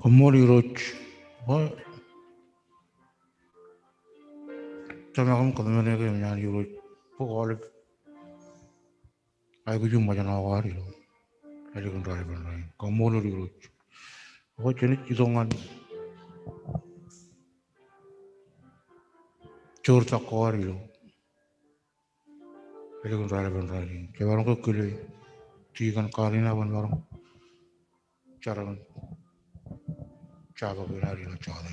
Kamori roch. What? Tamam kamari ke myan roch. Pukol. Ay ko yung majana wari lo. Ay ko rai ban rai. Kamori roch. What jenis isongan chor tak wari lo. Ay ko rai ban rai. Kaya barang ko kili. Tigan karina ban barang. Charan chaba binari lo chada.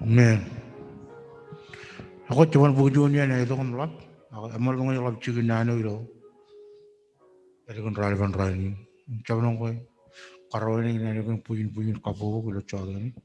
Man. Ako cuman bujuan niya na ito kan lap. Ako amal ko ngayon lap chicken na ano ilo. Ay ko rai ban rai. Cuman ko karawin na ko puyin kapo ko lo chada ni.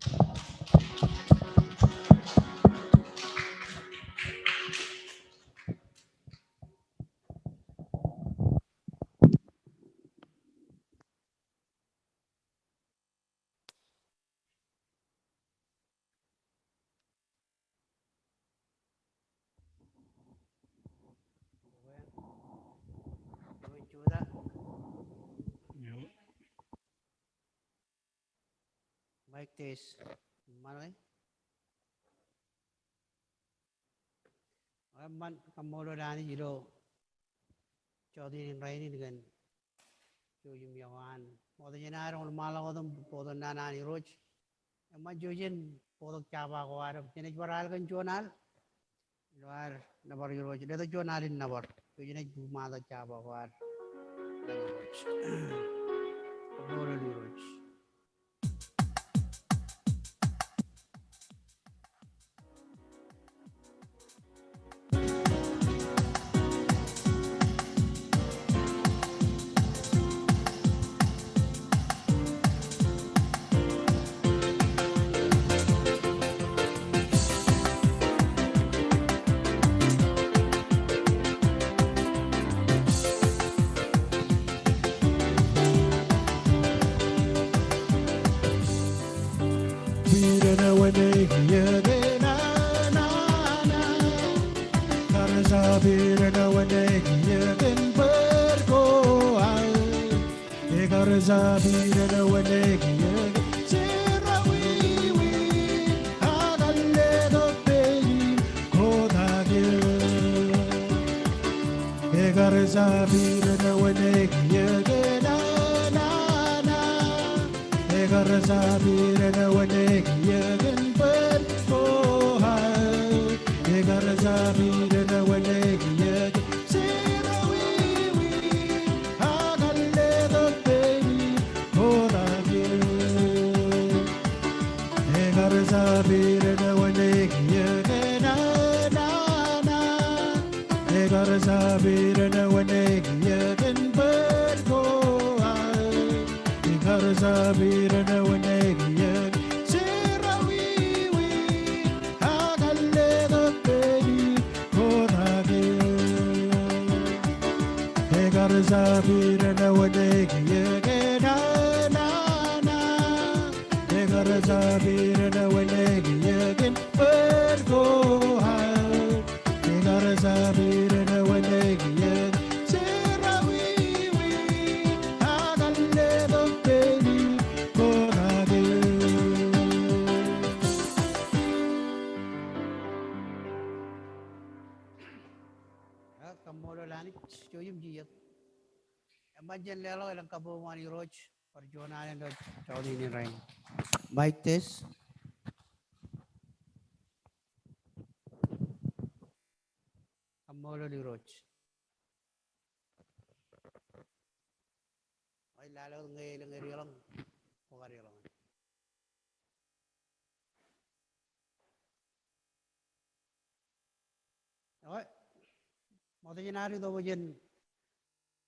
Mic test. Mana? Man kamolo dani jiro. Chodi ni raini dengan. Jujum yawan. Moda jena orang malah kodam podo nana ni roj. Amma jujin podo chaba ko arab. Jena juaral kan jonal. Luar nabar jiro. Jeda jonalin nabar. Jujina mada chaba ko ar. Kamolo ni roj. Kamolo lani jujum jiyat. Amma jen lelo ilang kabo mani roj. Perjuangan yang chodi ni rain. Mic test. Kamolo ni roj. lalo ngayon lang pokari lang. Okay. Mata jenari do bojen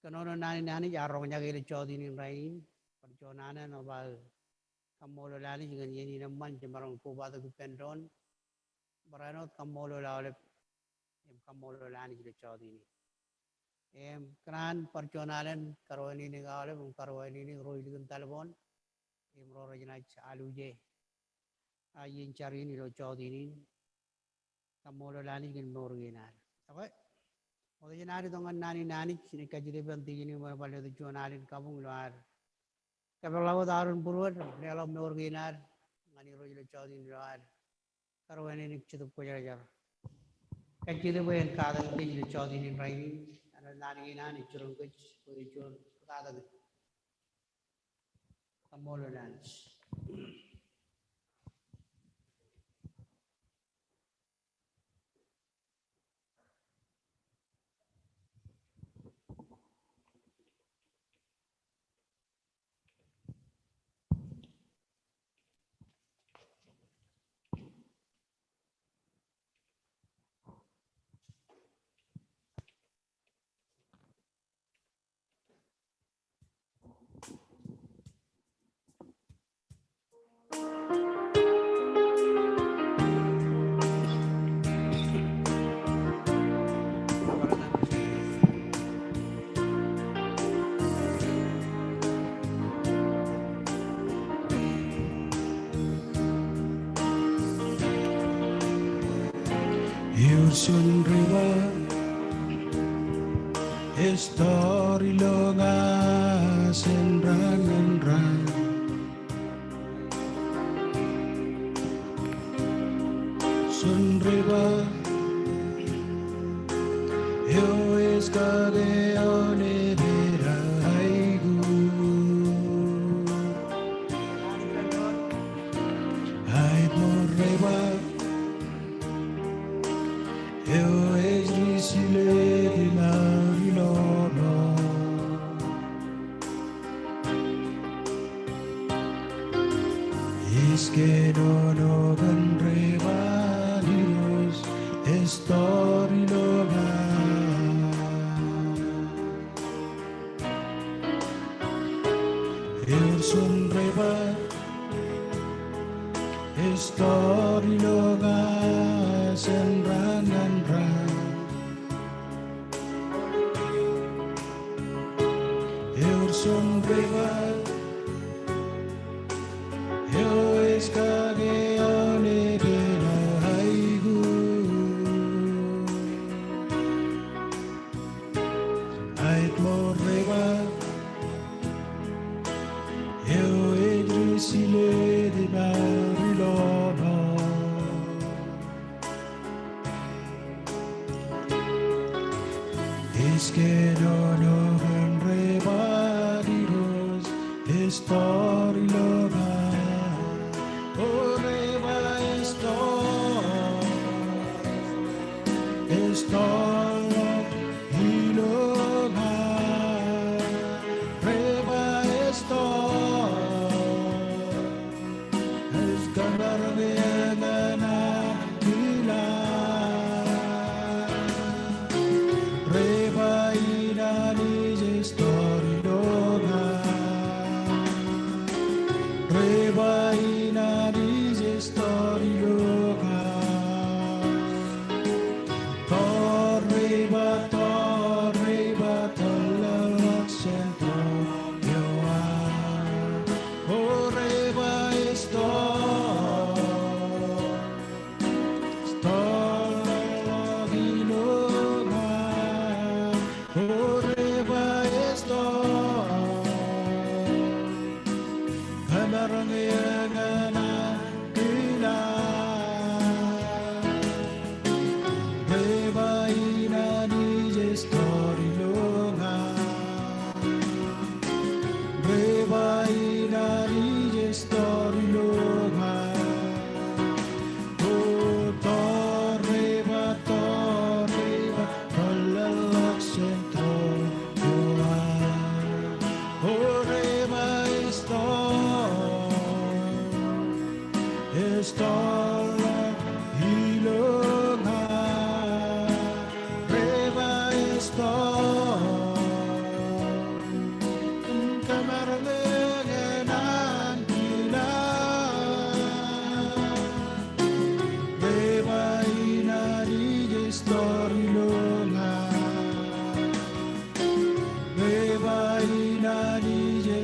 kanono nani jarong nyagil chodi ni rain perjonana no bal kamolo lani dengan yeni naman jemarang kubata gupendon baranot kamolo lale kamolo lani jile chodi ni kran perjonalan karwani ni gale karwani ni roi dengan talbon ro rajna aluje ayin cari ni lo chodi ni kamolo lani dengan norginar okay. Mata jenari dongan nani sini kajide banti ini mana pada tu jonalin kampung luar. Kapal laut arun purwar, dalam norginar, ngani rojil chawdin luar. Karwan ini cukup kujar. Kajide bayan kadang kajide chawdin ini raini, nani nani curung kaj, puri curung kadang. Kamolo dance. Sun River Story longas en ran Sun River Yo es cadeone vera aigu Ait morreba Eu esrisile di marilono Es que no vendreba Dios Estori loga El sonreba Estori loga Senran sonreba yo es cadeone vera aigu ait morreba yo edrisile de marilono es que no vendreba Story loga, oreva story loga, reva es ganar vegana pila, reva inani story loga.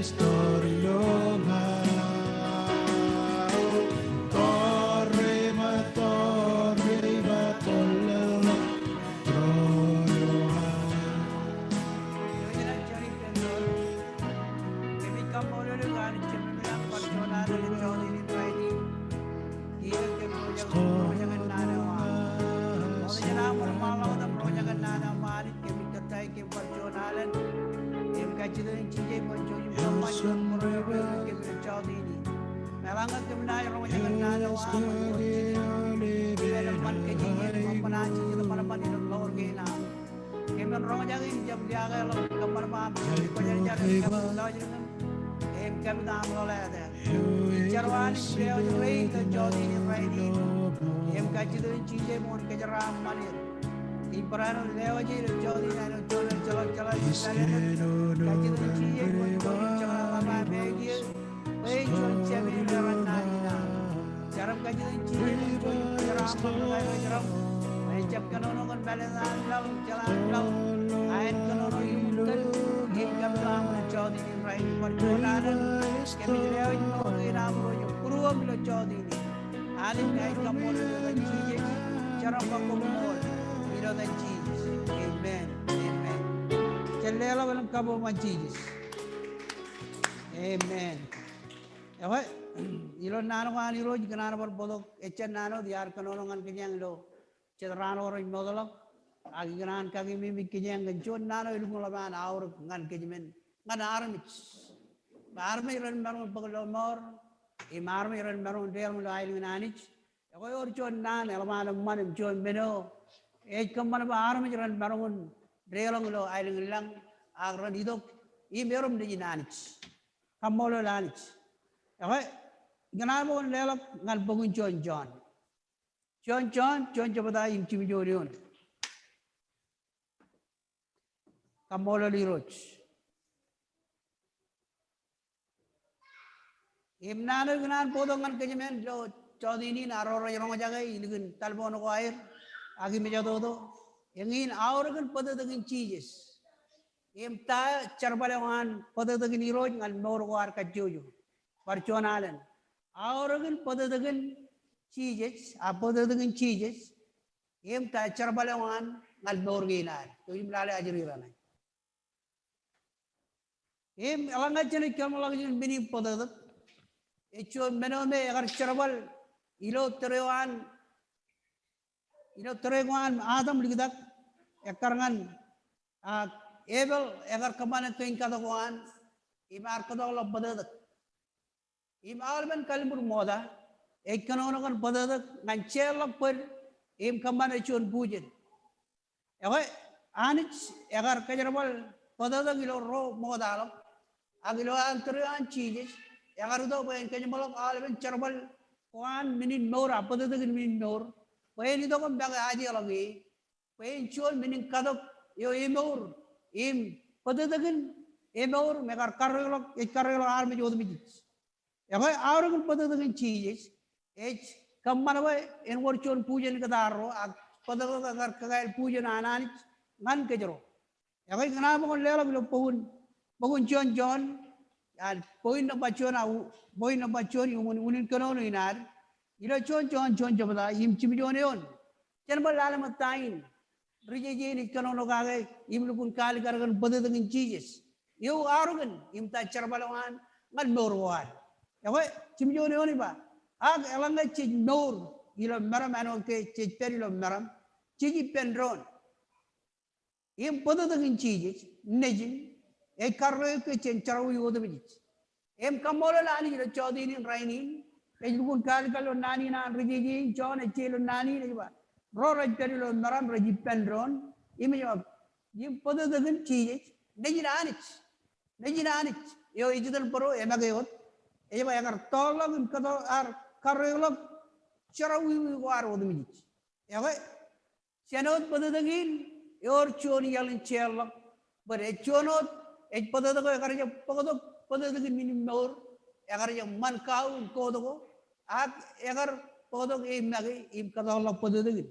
story longa. Torre ma tolla troyoha. Yojanan cari pendor. Kami kamu dengan cemilan perjuangan dari Jodi ini ini. Dia kemudian nanawa. Kalau jangan malam dan perjuangan nanawa ini kami ketai kami perjuangan. Kami kaji dengan cincin perjuangan perjuangan perjuangan kami Jodi ini. Melangat kami naik perjuangan nanawa. Kita lepas kejian menaji kita mana di luar kena. Kami orang jangan jam dia kalau kamar maaf. Kami jangan kami lagi. Kami dah mulai ada. Jarwan beliau jadi ke Jodi ini. Kami kaji dengan cincin mohon kejaran malir. Ibarat beliau jadi Jodi ini jalan kaji dengan cincin mohon jalan lama bagi. Baik jalan jalan nana. Jaram kaji dengan cincin jaram jaram. Ajak kanonon balasan lalu jalan lalu. Ain kanonon yumtal. Kami dah mulai Jodi ini perjuangan. Kami beliau ini mohon inamro purwa beliau Jodi ini. Alim ain kamu dan cincin jaram kamu mohon. Dan Jesus. Amen. Amen. Jallela walang kabo man Jesus. Amen. Yawa, ilon nano kan ilo jikana par bodok echan nano diar kanono kan kenyang lo. Cedrano orang modalok agi kanan kagi mimi kenyang genjon nano ilu ngulaman aur ngan kejimen ngan armich. Armi ran baru paglo mor. Imarmi ran baru dia mulai nganich. Yawa orjon nan elman man jon beno. Kemana army jalan bangun relong lo ailing lang agran idok I merum di nanich kamolo lanich okay ganabo lelok ngal bangun John jabada im chimi jorion kamolo liroch imnano ganan podongan kejemen lo chodini naroro yorong jagai ilgun talbono ko air Agi menjadi itu, ingin orang pada dengan cheese. Imta cerbalawan pada dengan iroj ngan norwar kajuju. Perjuangan. Orang pada dengan cheese, pada dengan cheese. Imta cerbalawan ngan norginan. Tu imlale ajriran. Alangat jenis kamu lagi bini pada itu. Itu menome agar cerbal ilo terewan. Terengan Adam lihatekarangan Abel egar kemana tu ingkar tuan imar kado Allah badadak imar ben kalimur moda ekanono kan badadak ngancel per im kemana cun pujen ewe anich egar kajarabal badadak ilo ro moda lo agilo antrean cheese egar do ben kajarabal alben charbal kuan minin nora badadak minin nor When you don't back ideology, when you meaning kadok, you imur, Padadagan, Emor, Megar Carrelo army with me. If I are Padadagan cheese, come away and watch on Pujan Gadaro, Padadagar Pujan Ananich, Mankajaro. If I can have on level of Pogun John, and point of Bachon, you wouldn't canon in ad. John Jabada, him Chimidion, General Alamatain, Rigid Canonoga, him Lukun Kaligan, Padadagan cheese. You arrogant, him touch Charbalawan, not more war. Away, Chimidioniba. Ag Elanga Chig Nor, Ilo Maramano, Chig Perilo Maram, Chigi Pendron. Him Padadagan cheese, Nejin, a carro kitchen Charawi with the village. Him Kamolani, the Chodin and Rainin. Ejukun kalikalo nani na rigigi John e chelo nani ne ba rora perilo maram regi pendron imi yo yim podo dagan chi nejinanich yo ijidal poro emagayot e ba yagar tolog kado ar karelog charawi war odmi ya ba chanot podo dagin yor choni yalin chelo but e chonot e podo dago yagar podo dagin min mor agar yang man kau kodo ag agar kodo im nagi im kado la podo degin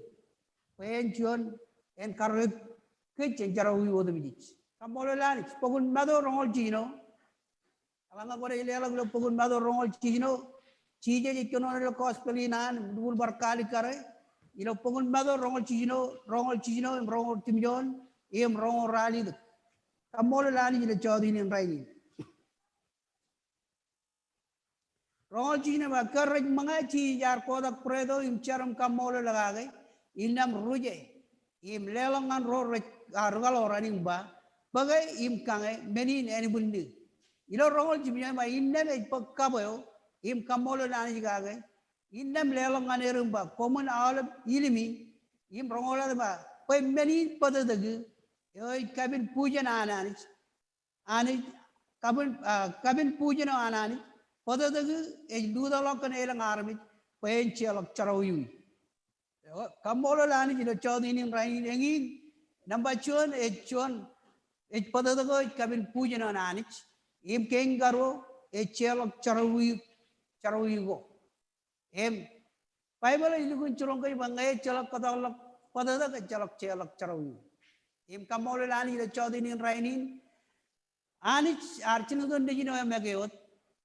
pen jon en karre ke chenjara wi wodo biji kamolo lani pogun mado rongol jino Alanga gore ilelang lo pugun mado rongol chino chije ikono lo kospelinan dul barkali kare ilo pugun mado rongol chino rongol timjon rongol rali de kamol lani ile chodi ni rai rongol chino ba karaj manga chi jar kodak predo charam kamol lagage inam ruje lelangan ro argal oraning ba bagai kange menin any bundi ilo rongol jimnya ma innem pakkaboyo kamolo lani gage innem lelangan erumba common all ilimi rongol ba pay menin padadagu yoy kabin pujan ani kabin pujan anani padadagu dudalok ne elang armi payen chelok charawi kamolo lani ilo chodi nin rai engin number chon padadagu kabin pujan anani kengaro chelok charawi go Bible ilugun churong kai bangai chelok kadalok padadagu chelok charawi kamolo lani ilo chodi nin rai nin anich archinu don dejino megeot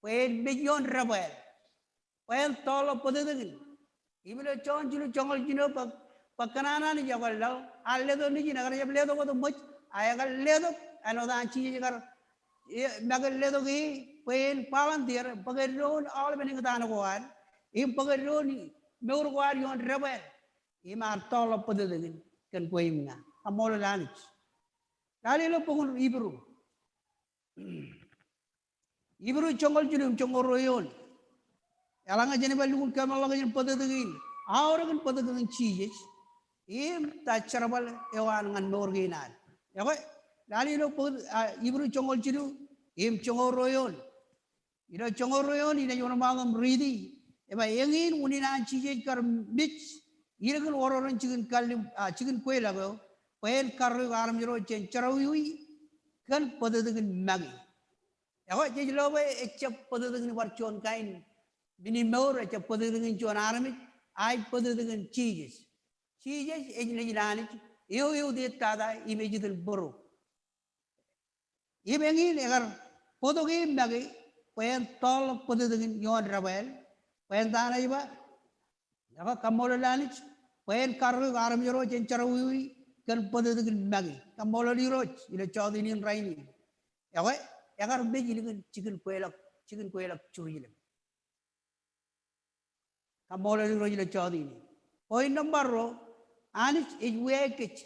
pen bejon rabel pen tolo padadagu imilo chon julu chongol jino pakanana ni jagal alle do ni jina gar ledo ko much ayagal ledo anodan chi gar magal ledo gi pen palan dir pagaron all bening dan ko an pagaron meur ko ar yon rebel mar tolo padadagu kan koimna amol lanich dali lo pungun ibru chongol julu chongol royon Alanga jene balukun kamal langa jene padadagin auragan padadagin chijes tacharabal ewan ngan norginan yakoy dali lo ibru chongol chidu chongol royon ilo chongol royon ina yona mangam ridi eba yengin unina chije kar mich iragan wororan chicken kalim chicken kwelago pen karru garam jero chen charawi kan padadagin magi yakoy jelo ba echap padadagin warchon kain bini meur acha padadagin chon arami ai padadagin cheeses ejlani eu de tada image del boro ibengin agar podogi magi pen tol padadagin yon rabel pen dana iba yaka kamol lani pen karru garam jero chen charawi kan padadagin magi kamol liro ila chodinin raini yakoy agar bejilin chicken kwelak churil kamol liro ila chodini point number ro anich ejwekech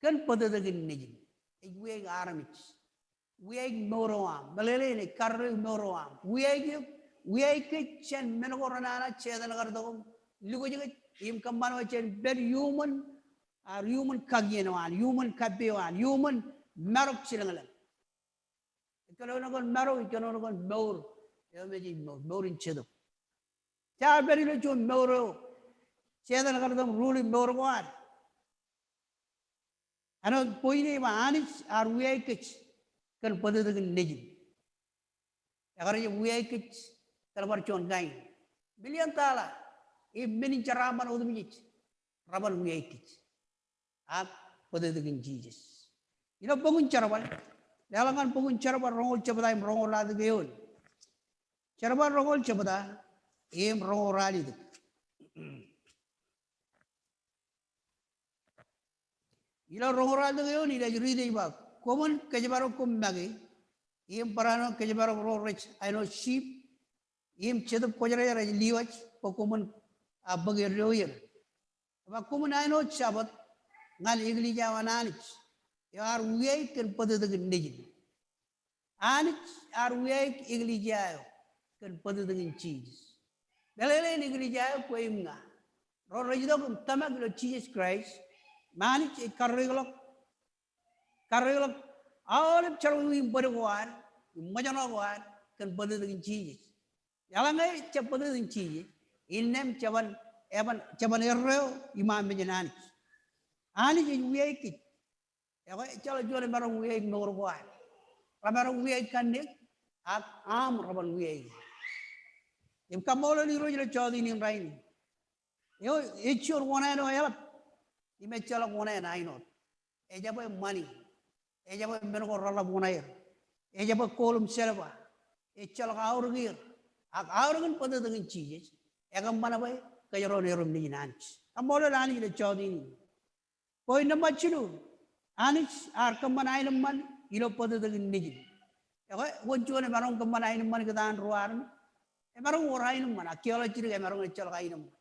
kan padadagin nejin ejwek aramich wieg moroam balele ne karru moroam wieg chen menogorana chedan gardagum lugoje kamano chen ber human kagyenan human kabewan human marok chilangalan ikalonagon marok ikalonagon mor yomeji morin chedo cha berilo chon moro chedan gardam ruli morwan ano poine ma anich ar wieg kan padadagin nejin agar ye wieg kalbar chon gain billion tala menin charaman odumich raban wieg ak padadagin Jesus ino bangun charabal dalangan bangun charabal rongol chabada rongol lad geon charabal rongol chabada rongol rali ilo rongol rali geon ila juride ba common kajbaro kum magi parano kajbaro ro rich I know sheep chedu kojare ra liwach po common abage royer ba common I know chabat ngal igli jawananich yar wiey kan padadagin nejin anich ar wiey igli jayo kan padadagin cheese dalele igli jayo ko imna ro rajido kum tamag lo Jesus Christ manich karreglok all charwi borgwar majanogwar kan padadagin cheese yalangai chapadadagin cheese innem chaban erro imam bejanan ani je wiey kit yawa chala jore maro wiey norgwar ramaro wiey kanne ak am raban wiey kamolo ni rojlo chodi ni raini yo echur wona no help ime chala wona na ino ejaba money ejaba mengo rala wona ejaba kolum selba echal aurgir ak aurgan pada dengan cheese egam mana bay kayaro nerum ni nanch amolo lani le chodini poi nama chilu anich ar kamanain man ilo pada dengan ni ego wonchone marong kamanain man kedan ruaran marong orain man akiola chiru marong echal kain man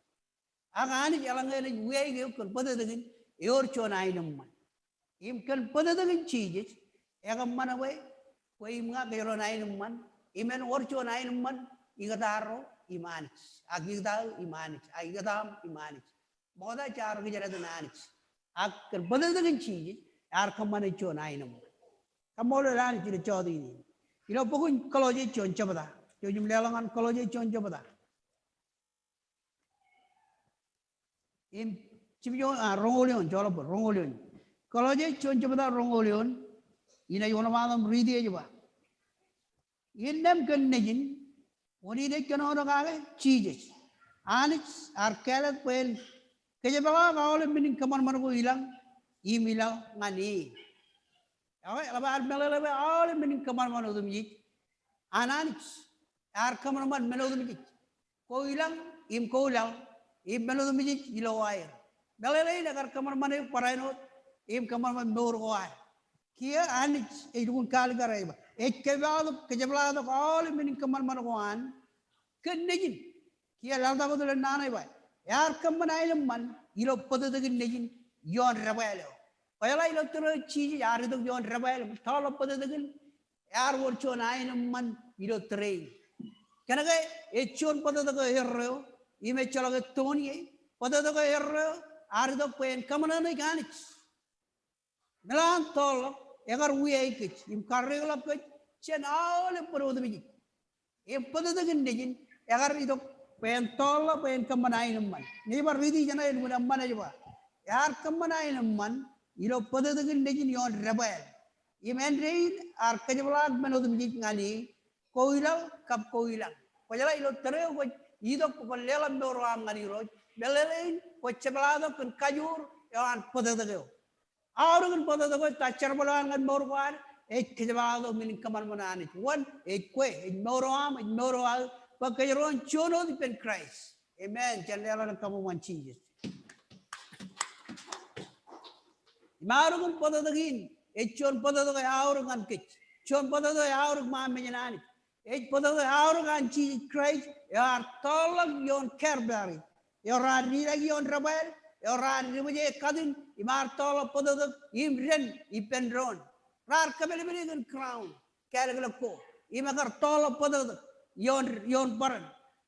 aga anich alangene wege kon pada dengan yor chonain man im kan pada dengan cheese egam mana bay poi mga kayaro nain man imen orcho nain man igadaro imanich agidal imanich agigadam imanich moda char ke jara nanich ak badal dengan cheese ar kamane cho nain man kamolo lan chi chodi ni ilo pokun kaloje chon chabada jo jum lelangan kaloje chon chabada im chibyo rongolion jolo rongolion kaloje chon chabada rongolion ina yona madam ridi jaba Indem kan nejin, oni dek kan orang kaya cheese. Anis arkelat pen kejabala kau mending kamar margo hilang, hilang ngani. Awak lepas melelebe awak mending kamar mana tu mijit. Ananis kamar mana melo tu mijit. Kau hilang, kau hilang, melo tu mijit hilang air. Melelebe agar kamar mana parainot, kamar mana melo air. Kia anis itu kal garai ba. Kejabala all meaning kamar marwan kan nejin kia lalda ko dole nana ba yar kamman aylam man ilo pada dagin nejin yon rabalo payala ilo tro cheese yar do yon rabalo thalo pada dagin yar worcho aylam man ilo train kanaga echon pada dago herro ime chalaga toni pada dago herro ar do pen kamana nei ganich melan tolo egar wiye kich im karregla pe chen all perodu biji em pada dengan negin egar itu pen tol pen kamanain man ni bar ridi jana en mun man aja yar kamanain man ilo pada dengan negin yon rebel im endrein ar kajablag menodu biji ngani koilang kap koilang pajala ilo tereu ko ido ko lelam do ram ngani roj belelein ko cheblado kun kajur yon pada dageo aurun pada dago tachar bolan ngan morwan kejabado meaning kamar mana anit one kwe ignoram ignoral pagkayron chono dipen Christ amen janela na kamu man changes marungun pada dagin chon pada dago aurun ngan kich chon pada dago aurun ma menyanani pada dago aurun ngan chi Christ yar tolang yon Kerberry yoran ni lagi yon rebel yoran ni muje kadin imar tolo pada dago imren ipendron rar kabeli beligan crown kalagala ko imagar tolo pada yon baran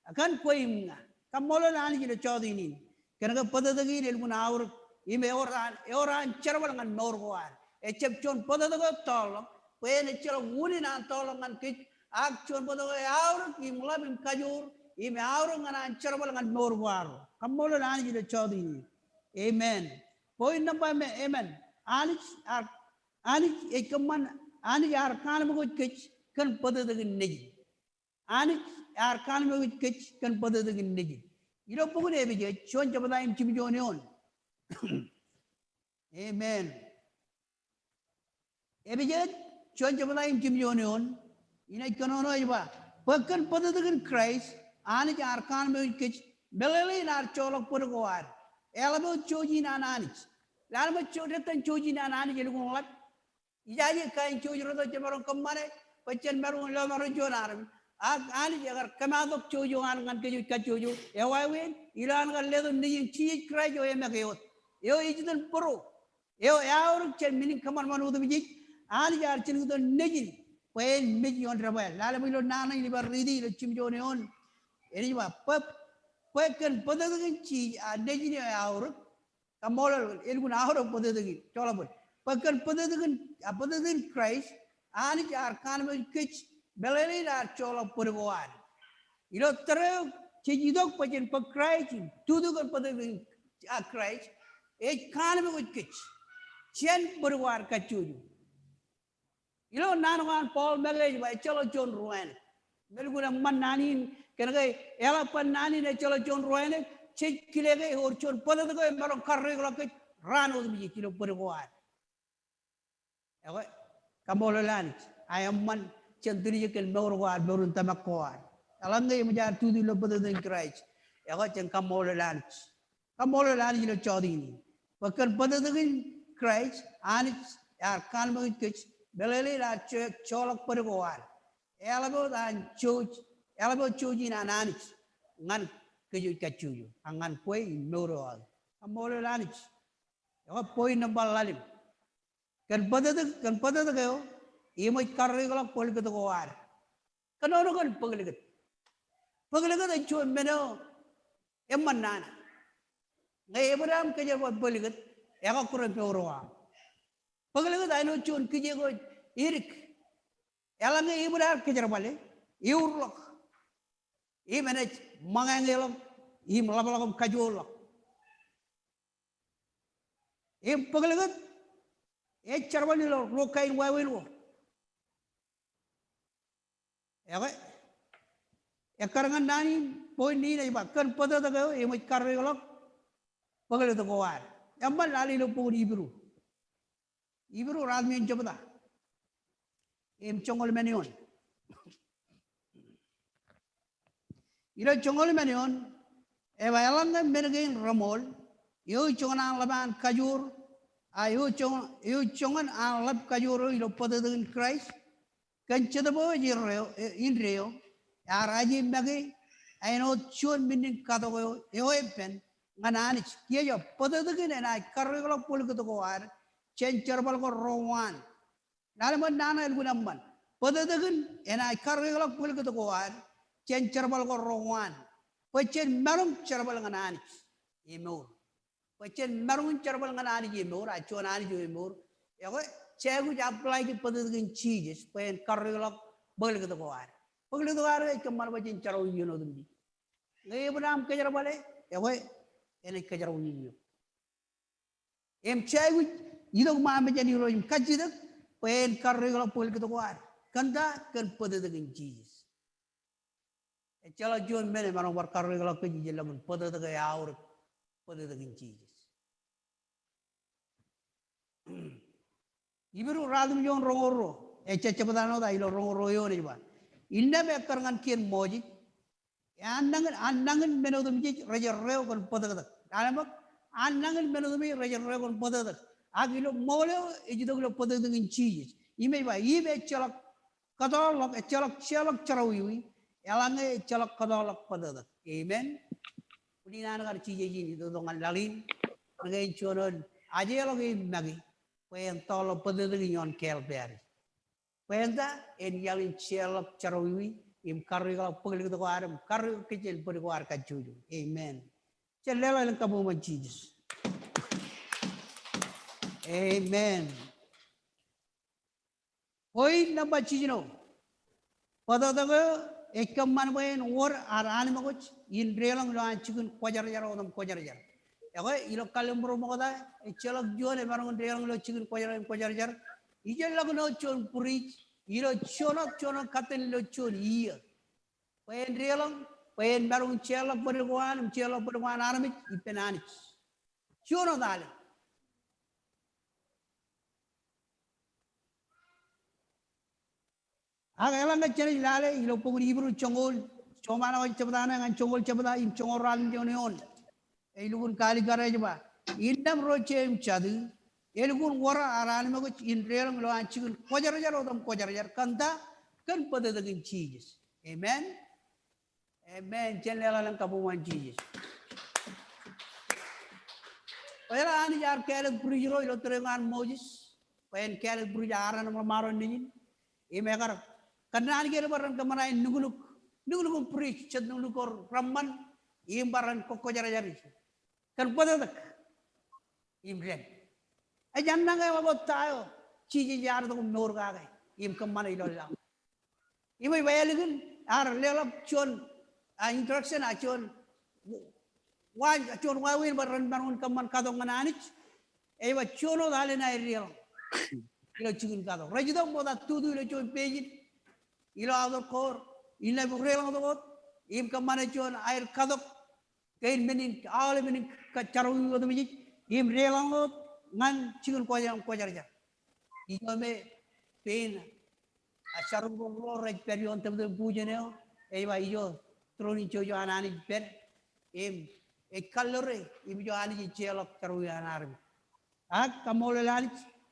akan ko imna kamolo nani jile chodi ni kanaga pada dagi ilmu naur ime oran charwal ngan norwan echep chon pada dago tolo pen echelo wuni nan tolo ngan kich ak chon pada dago aur imla bim kajur ime aur ngan charwal ngan norwar kamolo nani jile chodi ni amen point number amen ani ekaman ani yar kan mo kech kan pada dagin neji ani yar kan mo kech kan pada dagin neji iro pugu ne bije chon jabada im chimjone on amen ebije chon jabada im chimjone on ina kanono iba pakan pada dagin Christ ani yar kan mo kech belele nar cholok pur goar elabo choji na ani lalma chodetan choji na ani jelung lat Ijaji kain cuci roda cemerong kemana? Pecen merung lo merung jonar. Ani agar kemadok cuci angan keju kacuju. Ewawin ilan kan ledo ni cici kerja yo emak yo. Yo ijitan pro. Yo orang cen mining kamar manu tu biji. Ani jar cen itu nejin. Pen biji on rabel. Lalu bilo nana ini berridi lo cimjone on. Ini juga pekan pada dengan cici nejin ya orang. Kamolal ilmu orang pada dengan. Coba pun. Pakan pada dengan Christ, ani jar kan kich beleli dar cola pergoan. Ilo terus cijidok pajen pak Christ, tudu kan pada dengan Christ, kan kich, cian pergoan kacuju. Ilo nanuan Paul melej by cola John Ruan. Melguna man nani kenapa? Ela pan nani ne cola John Ruan, cik kilege orchon pada dengan merong karre kalau kich rano biji kilo pergoan. Kamololan, ayam man centuri ken mawrwar berun tamakwar alanga yimja tudu lo beden Christ ya ko chen kamol lan lo chodini bakal beden Christ an yar kalmo kich belele la cholok perwar elabo dan choji na nanich ngan keju kachuyu angan koi mawrwar kamol lanich ya ko poi nambal lalim kan pada kayo imay karre ko polik to war kanono kan pagaligat ay chuan meno emman nana ngay Abraham kaya ko pagaligat eka kuren peoroa pagaligat ay no chuan kije ko irik elang ngay Abraham kaya bale iurlok I manage mangangelok I malabalakam kajolok pagaligat charwali lo rokain wawin wo karangan nani poin ni na iba kan pada tayo may karre ko pagaligat ko war yambal lali lo po Ibru radmi yung jabda chongol menyon ilo chongol menyon ewalang na menagain ramol yo chongan laban kajur ayo chongan lab kajur ilo pada dengan Christ kan chadabo inreo araji magi ayno chon minin katago yo pen ngananich kiyo pada dengan na karre ko polik to ko war chen charbal ko rowan nalaman nana elgunamman pada dengan na karre ko polik to ko war chen charbal ko rowan pachen marung charbal ngananich imur pachen marung charbal ngananich imur achonani jo imur yo cegu apply ki pada dengan cheese pen karre ko polik to ko war polik to war kamar pachen charo yuno dundi ngay Abraham kajar bale yo ene kajar uniyo cegu idog mama jani ro kajidak pen karre ko polik to ko war kanda kan pada dengan cheese chala jon mene marang war karre ko kaji jelamun pada to yaur pada dengan cheese Ibru radum jon rongoro cecebadano da ilo rongoro yo ni ba inna be karangan kien moji anangan menodum ji rejerreo kon podada alamak anangan menodum rejerreo kon podada agilo molo ejidoglo podada ngin cheese ime ba ibe chalak kadolok chalak charawi elange chalak kadolok podada amen udina nagar cheese ji do ngal lalin ngay chonon ajelo gi magi pen tolo pada dengan kel beri penda en yalin chelak charawi im karri ko pagli ko aram karri kecil puri ko ar kajuju amen celela lang kamu man Jesus amen oi namba chijino pada daga ekam man bain or aran magoch in relang lo anchikun kojar jar odam kojar jar ya ilo kalim bro moda chelak jone barang relang lo chikun kojar jar ijel lagu no chon puri ilo chono katen lo chon iya pen relang pen barang chelak berguan aramit ipenani chono dale aga elang na chene lale ilo pugul ibru chongol chomana wa chabdana ngan chongol chabda im chongol ral joneon ilugun kali garaj ba indam rochem chadu elugun wara aran mago in relang lo anchikun kojar odam kojar kanta kan pada dengan cheese amen chenela lang kabuman cheese pera ani jar kele brujiro ilo terengan mojis pen kele brujaran maron dingin imekar kanani kele baran kamana nuguluk preach ched nuguluk ramman imbaran kojar kan pada tak imren ajanna ga wabot tayo chiji jar to nor ga ga im kamana ilo la imay bayaligun ar lelap chon introduction chon wawin baran bangun kaman kadong mananich ewa chono dale na real ilo chigun kadong rajidong moda tudu ilo chon pejit ilo ador kor ilo real ador im kamana chon air kadok kain menin awal menin kacaru yodo mijit im real ador ngan chigun kojar jar ilo me pen Asarung ro rek perion tem pujeneo ba iyo troni jojo anani ber em kalore im jo ani celok karu anarmi ak kamole lani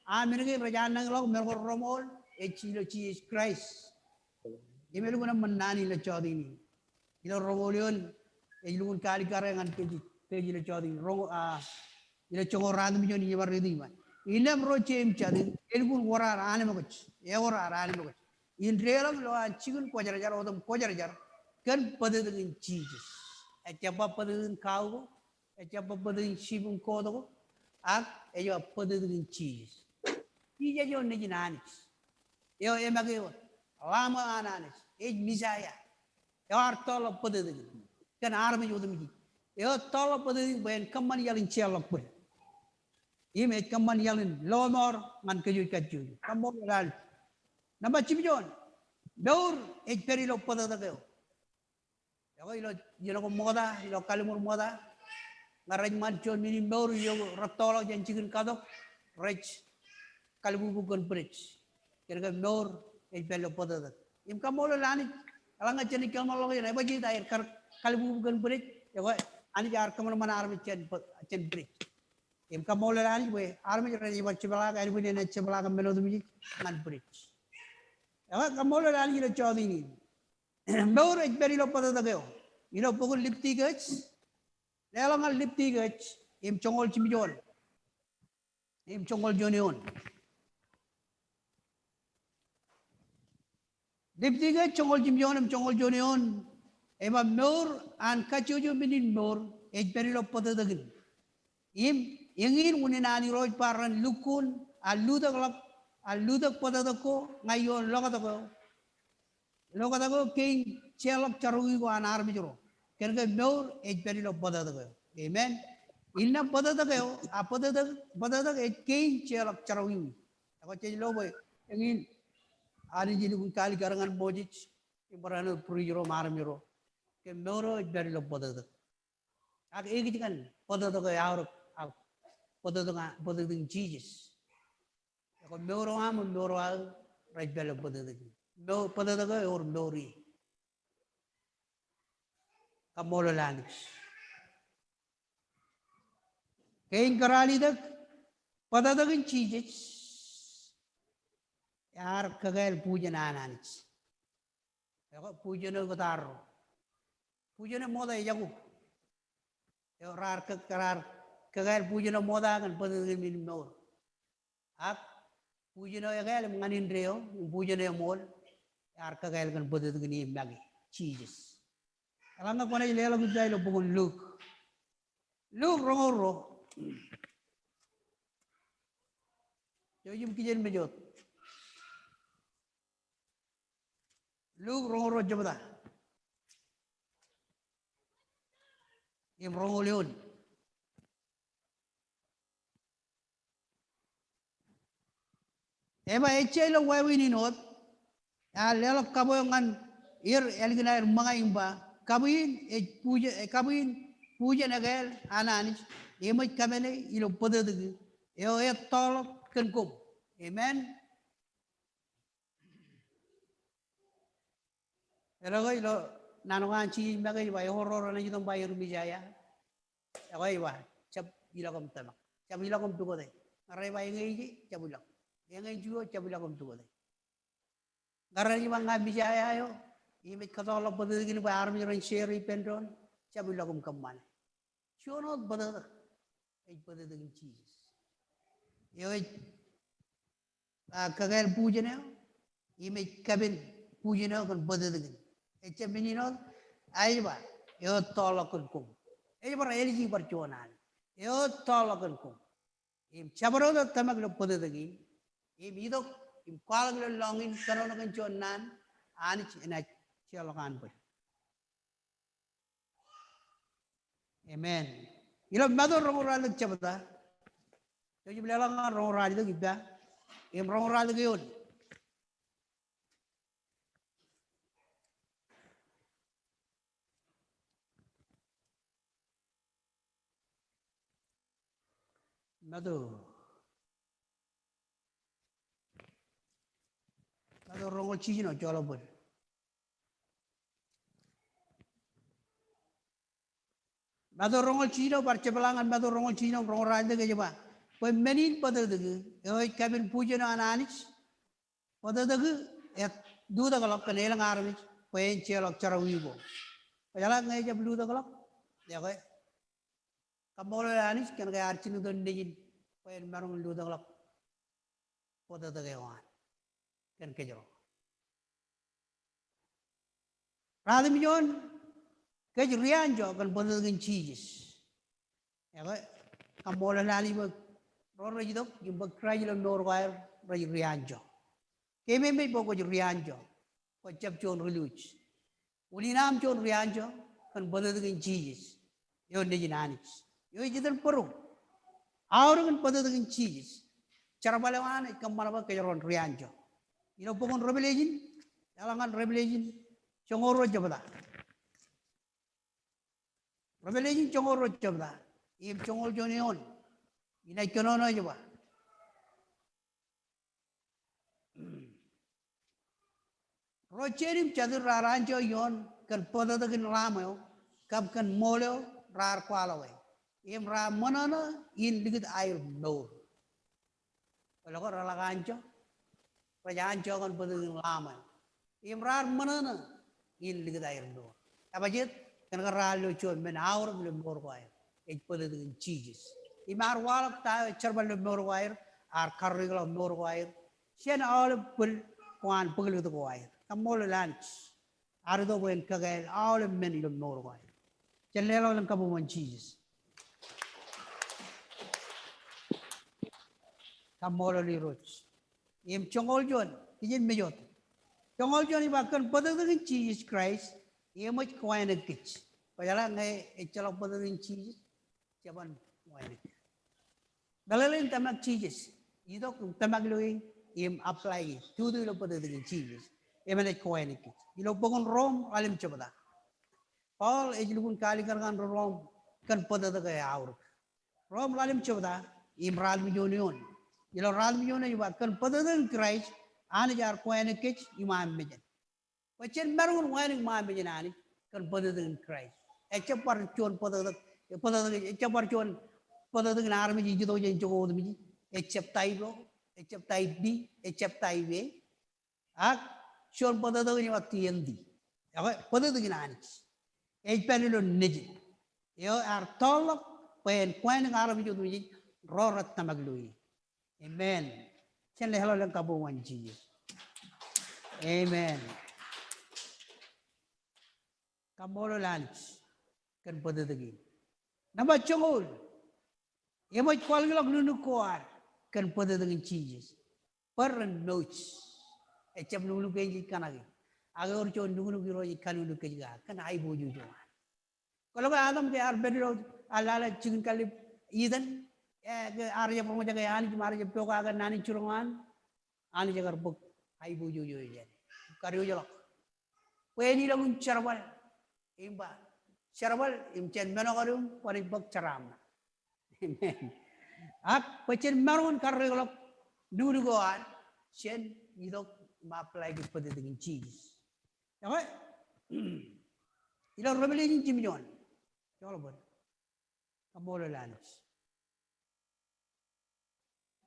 aminge rajanang log mergo romol chilo Jesus Christ imelu guna menani le chodini ilo romolion ilugun kali karengan teji le chodini rongo ilo chongoran mi joni yebar redi ma inam ro chem chadi elgun warar ane magoch e warar ane magoch in relam lo chigun kojar jar odam kojar jar kan padadin Jesus echaba padadin kawo echaba padadin shibun kodo ak eyo padadin Jesus ija jo ne jinanis yo emage lama ananis ej misaya yo artolo padadin kan arme jodum ji yo tolo padadin ben kaman yalin chelok pun ime kaman yalin lomor man keju kaju kamor dal nama chibjon daur ej perilo padadageo yo ilo jino ko moda ilo kalimur moda ngaraj manchon mini daur yo ratolo jan chikin kadok rech kalbu bukan bridge kira daur ej perilo padadag im kamol lani alanga cheni kamol lo yana baji dair kalbu bukan bridge yo ani jar kamar mana armi chen bridge im kamol lani we armi rani bachi balaga ani bune ne chebalaga melodumi man bridge yo kamol lani ilo chodini daur ej perilo padadageo ilo pukul lipti gach lelangal lipti gach im chongol chimijon im chongol jonion lipti gach chongol chimijon im chongol jonion ema nor an kachuju minin nor ej perilo padadagin im ingin uninani roj paran lukun aludak padadako ngayon lokadago king chelok charui ko anar mijro kerga nor ej perilo padadago amen inna padadago a padadag ej king chelok charui ako chej loboy ingin ani jini kun kali garangan bojich imbarano puriro marmiro ke noro ej perilo padadag ak egi kan padadago yauro padadag Jesus ako noro am noro al ej perilo padadag no padadago or nori kamolalanik kain karalidak padadagin Jesus yar kagail pujan ananich ako pujano gotaro pujano moda yagu yo rar kagail pujano moda kan padadagin min nor ak pujano yagal nganin reo pujano mol yar kagail kan padadagin magi Jesus alanga kone lela gudai lo bugun Luke rongoro yo yum kijen mejot Luke rongoro jabada im rongoleon ema echelo wawini not ya lelo kabo ngan ir elginair mga imba kabuin kabuin puja nagal ananich ema kamene ilo podadag yo tol kenkum amen elo ilo nanongan chi magay wa horror na yutong bayar bijaya awai wa chap ilakom tamak chap ilakom tugode aray wa ngai chap ilak ngai juo chap ilakom tugode garani manga bijaya yo imit katolo podadag ba army ran share pendon chap ilakom kamman shonot podadag ay podadag Jesus yo kagal pujana imit kabin pujana kan podadag echa mininol ayba yo tolakun kum ayba elji barchonan yo tolakun kum im chabaro tamak lo podadagi im idok im kwalang lo longin karono kan chonan anich ena chelokan boy amen ilo mado rongoral chabata yo jiblelang rongoral do gibda im rongoral giyon mado Bado rongol chino cholo bud. Bado rongol chino parcebelangan bado rongol chino rongol raja ke jeba. Koi menin pada degu. Oi kabin puja na ananis. Pada degu et duda kalok kenelang armis. Koi celok cara wibo. Jalan ngai jab duda kalok. Ya koi. Kamolo anis kan kaya arcinu don degin. Koi marung duda kalok. Pada degu wan. Kan kejolo. Radhi mijon kej rianjo kan pada degin cheese. Ya koi. Kamolo nani bag Roro jidok jimbak krajilo norwair raji rianjo. Keme me boko rianjo. Ko jab chon reluch. Ulinam chon rianjo kan pada degin cheese. Yo neji nanis. Yo jidan peru. Aur kan pada degin cheese. Cara balawan kamaraba kejaron rianjo. Ino pokon revelation. Jalangan revelation. Chongoro jabda. Revelation chongoro jabda. Im chongol jonion. Ina konono jaba. Rocherim chadur raranjo yon kan pada degin ramo kap kan moleo rar kwalawe. Im ra manana in ligit air no. Kalau kau ralaganjo, rajanjo kan pada degin ramo. Im rar manana in ligit air no. Apa jet kan ralo chon men aur belum morwair. Pada degin cheese. Imar walak ta cerbal norwair ar karrigal norwair sian all pul kwan pugul to wair kamol lunch ar do wen kagal all men lum norwair chelelo lan kabu mon cheese kamol li roch im chongol jon kijin mejot chongol jon ibakan padagin cheese Christ imoj kwan kich pajala ngai echalok padagin cheese jaban wain Dalalin tamak cheese. Idok tamak loing im apply. Tudo lo pada dengan cheese. Emane koin ikit. Ilo bangun Rom alim coba. Paul ejlubun kali kan Rom kan pada dengan aur. Rom alim coba. Im ral milionion. Ilo ral milionion juga kan pada dengan Christ. Ane jar koin ikit imam mejen. Pacen baru koin imam mejen ane kan pada dengan Christ. Ecapar cuan pada dengan ecapar cuan pada dengan army jadi tu jadi cukup tu biji. Ecap type B, ecap type A. Ak, cuan pada dengan waktu yang di. Apa pada dengan anis. Ecap ni lo neji. Yo tolak pen dengan army jadi tu biji. Rorat tamak lui. Amen. Cile halo lang kabu wanji. Amen. Kamolo lunch kan pada dengan. Nama cungul. Emoj kwal gelok nunu kuar kan pada dengan cheese. Per notes. Ecap nunu keji kanagi. Agar orang nunu kiro ikan nunu keji kan ai boju jual. Kalau ke Adam ke arbedro ala chicken kali idan ke arya promoja ke ani cuma arya pioka agar nani curungan ani jagar buk ai boju jual je. Kariu jalok. Weni lagun charbal imba charbal imcen menokarum pari buk charam. Amen. Ak pacen marun karregalok dulu goan sen idok apply ke pada dengan cheese. Apa? Ilo revelation jimion. Coba buat. Kamolo lunch.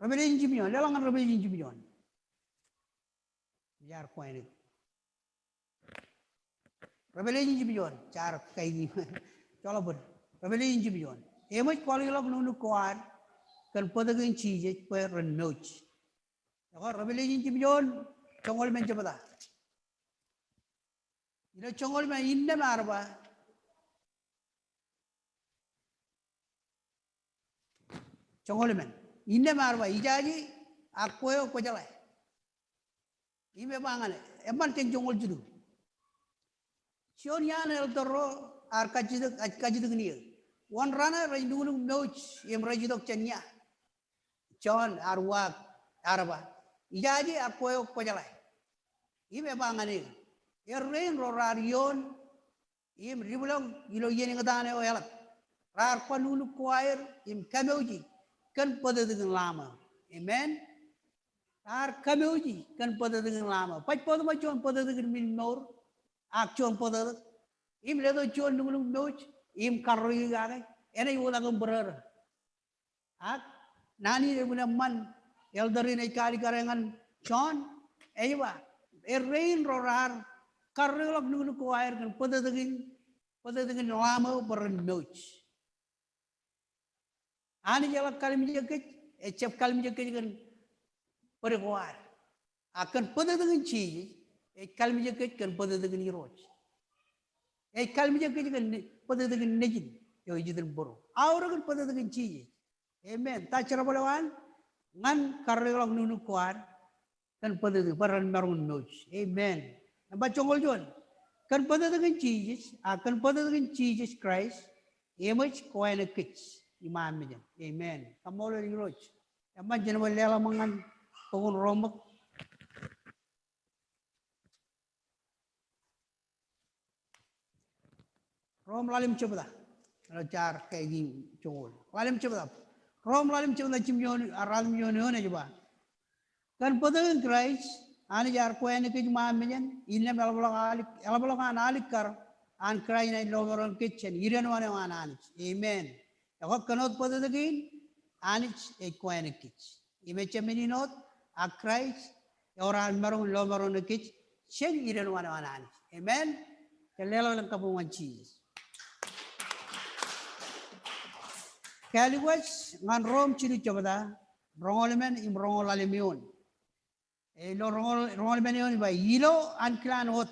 Revelation jimion, lalangan revelation jimion. Biar koin itu. Revelation jimion, cara kayak ni. Coba buat. Revelation jimion. Emoj kwalilok nunu kuan kan pada dengan cheese per noach. Ako revelation jimion chongol men coba dah. Ino chongol men inna marba. Chongol men inna marba ijaji aku yo ko jalai. Ime bangane eman ten chongol judu. Sion yan el toro ar kajiduk ni. One runner rajiduk noach em rajiduk chanya. John arwak araba. Ijaji aku yo ko jalai. Ime bangane. Erren rorarion im ribulong ilo yeni ngadane o yalat. Rar panulu kuair im kameuji kan pada dengan lama. Amen. Ar kami uji kan pada dengan lama. Pai pada macam pada dengan min mor. Ak cuan pada. Im ledo cuan nung moj. Im karri gane. Ena iwola kan berer. Ak nani de guna man. Elderin ay kali karengan cuan. Aywa. Rain rorar. Karri lok nung kuair kan pada dengan lama berer moj. Ani jalak kali menjaga. Ecap kali menjaga kan perkuar. Akan pada dengan ciri, kali menjaga kan pada dengan iroj. Kali menjaga kan pada dengan nejin, yo jidan boro. Aura kan pada dengan ciri. Amen. Tak cara balawan, ngan karelok nunu kuar kan pada dengan paran marun noj. Amen. Nampak congol jual. Kan pada dengan ciri, akan pada dengan Jesus Christ, image kuai nekich imam mejan. Amen. Kamu oleh iroj. Emang jangan berlela mangan pengun romak. Rom lalim coba dah. Car kayak gini cungul. Lalim coba dah. Rom lalim coba dah cimyon aral myon aja coba. Kan pada Christ, ane jar kau ini kejuma menyen. Ini elabolokan alik kar. An Christ ini loberon kitchen. Irian mana ane. Amen. Aku kenot pada lagi. Ane kau ini kitchen. Imecha meninot a Christ orang marung loberon kitchen. Chen irian mana ane. Amen. Kelelo lang kapungan cheese. Kaliwas ngan rom ciri coba dah. Rongolemen im rongolalimun. Lo rongolalimen yon ba yilo an klan hot.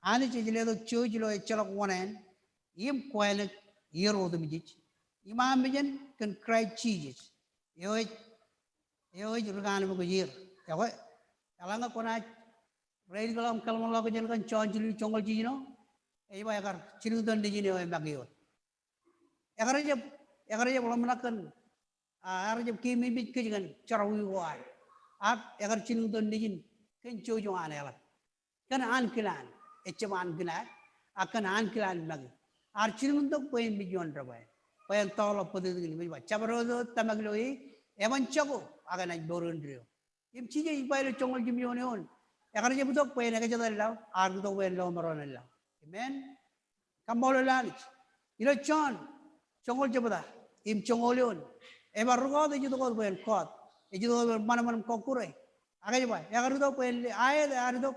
Ani cile do chojilo echalak wonen. Im koelek yero do mijich. Imam mijen kan cry cheese. Yo rugan mo yir. Yo alanga kona rail galam kalmon lo jen kan chonjili chongol jino. Iba yakar ciri don dijini o bagyo. Yakar je belum menakan. Yakar je kimi bit kejangan carawi wai. Yakar ciri don dijin kan cojo anelak. Kan an kilan. Ecema an kilan. Akan an kilan bagi. Ciri untuk poin bijuan terbaik. Poin tol apa tu begini bijwa. Cabarodo tamagloi. Eman cago akan naik borun dia. Im cije ibai lo chongol jimion. Yakar je betul poin yang kejalan lau. Betul poin lau maron lau. Amen. Kamu lalu, ilo chongol jebada, im chongolion. Ebar rugot itu kau bukan kot, itu mana kokure. Agak jeba, ya kalau itu bukan ayat, ya itu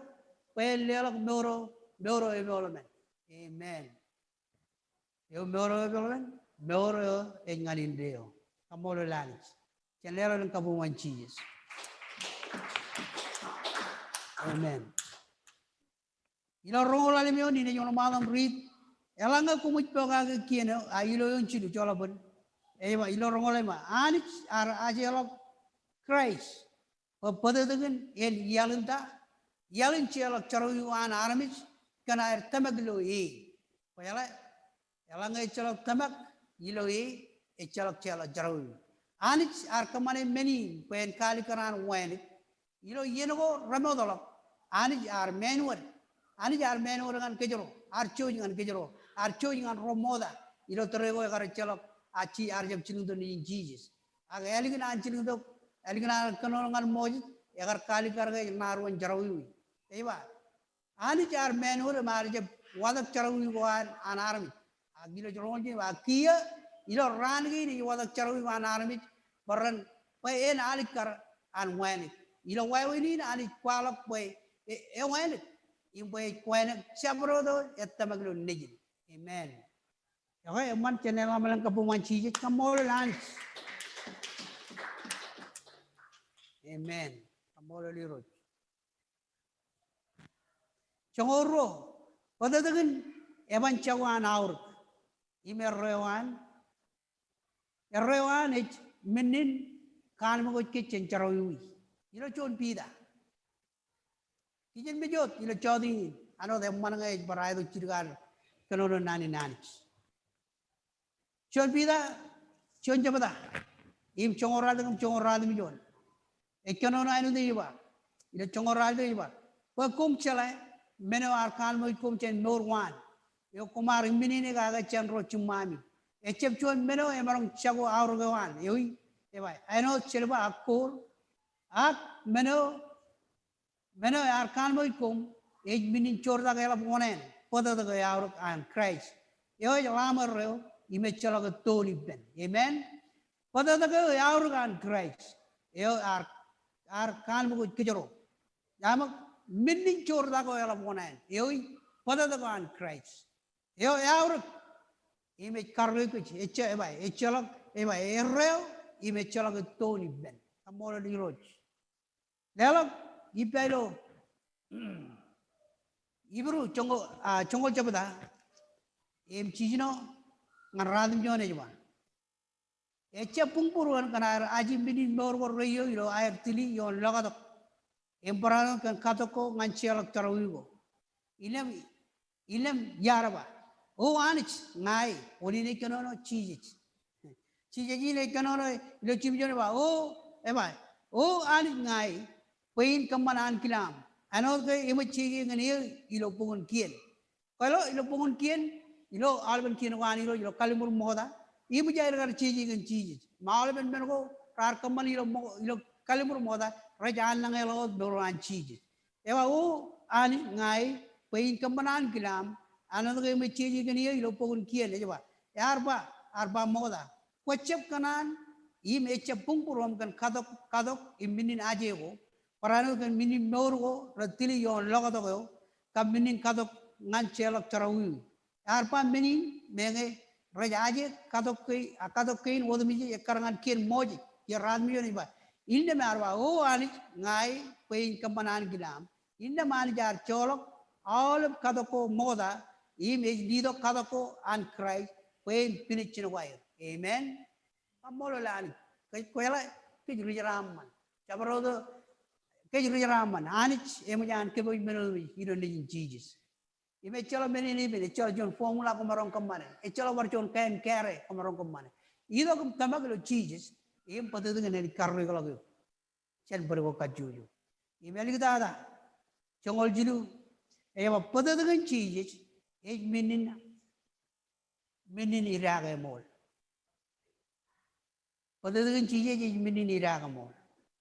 bukan lelak moro evolumen. Amen. Yo moro enganin deo. Kamu lalu, jangan lalu kamu wancius. Amen. Ilo rongol alim yon ini yang malam read. Elanga kumut poga ke kieno ilo yon cilu jola bon. Ema ilo rongol ema anik aja elo Christ. Pada dengan yalin cielo caroyu an aramis kana air tamak lo Payala elanga cielo tamak ilo cielo caroyu. Anik kemana meni pen kali karan wanik. Ilo yeno ramodolok. Anik manual. Ani jar men orang kejero, arco jangan kejero, arco jangan romoda. Ilo terego agar celok aci arjam cilung tu ni Jesus. Agar eligin an cilung tu, eligin an kenorangan mojit, agar kali karga naruan jarawi. Ewa, ani jar men orang arjam wadak jarawi wan anarmi. Agilo jorong je, akia ilo rangi ni wadak jarawi wan anarmi. Baran, pai en alikar an wani. Ilo wai ni ani kualak pai wani. Impai kuanak sabrodo etamaglo nejin. Amen. Okay, man channel amalang kapuman cheese kamol lunch. Amen. Kamol lirot. Chongoro. Pada dengan evan cawan aur. Imerrewan. Errewan it menin kan mo kitchen charawi. Ilo chon pida. Kijen bejot ilo chodi ano de mananga barai do chirgar kanono nani. Chon pida chon jabada im chongora de mijon kanono anu de iba ilo chongora de iba ko kum chala meno arkan mo kum chen norwan yo kumar minine ga chen ro chumami chep chon meno emarong chago aurgawan yoi eba ano chelba akor Ak meno arkan mo ikum ej minin chorda kaya laponen pada da kaya auruk an Christ yo lamar reo ime chala ka toni ben amen pada da kaya auruk an Christ yo arkan mo kejero yamak minin chorda kaya laponen yo pada da an Christ yo auruk ime karlo ku echa echala erreo ime chala ka toni ben amora di roj lelak ipelo Ibru chongol chabada em chijino ngaradim jone jwan echa pungpuruan kanar aji binin mor rayo ilo air tili yon lagatok emparano kan katoko nganchialak tarawigo ilem yaraba o anich ngai onine kanono chiji le kanono lo chimjone ba o eba o anich ngai pain kamanan kilam anot ke imachigi ngani ilo pungun kien kalau ilo pungun kien ilo alban kien wani ilo kalimur moda ibu jair gar chiji maalben mengo rar kaman ilo kalimur moda rajan nangelo doran chiji ewa o ani ngai pain kamanan kilam anot ke imachigi ngani ilo pungun kien ewa arba moda kwachep kanan im echep pungpurom kan kadok iminin ajego Parano kan minin morgo ratili yon logoto ko kam minin kadok nganchelok tarawi arpa minin menge rajaje kadok kein wodmi ekarangan kien moji ya radmi yoni ba inde marwa o ani ngai pein kampanan gilam inde mani jar cholok all kadoko moda image dido kadoko an Christ pein pinichin wire amen amolo lani kai koela ke juraman cabrodo Kejuri raman, anich emujan kebo menui ino ni Jesus. Ime chalo meni ni bene chalo jon formula komarong kamane. E chalo war jon kain kere komarong kamane. Ido kum tamaglo Jesus. Im patu dengan ni karri kalau tu. Chen berko kajuju. Ime lagi tada. Chongol jilu. Ewa patu dengan Jesus. Ej menin iraga mol. Patu dengan Jesus ej menin iraga mol.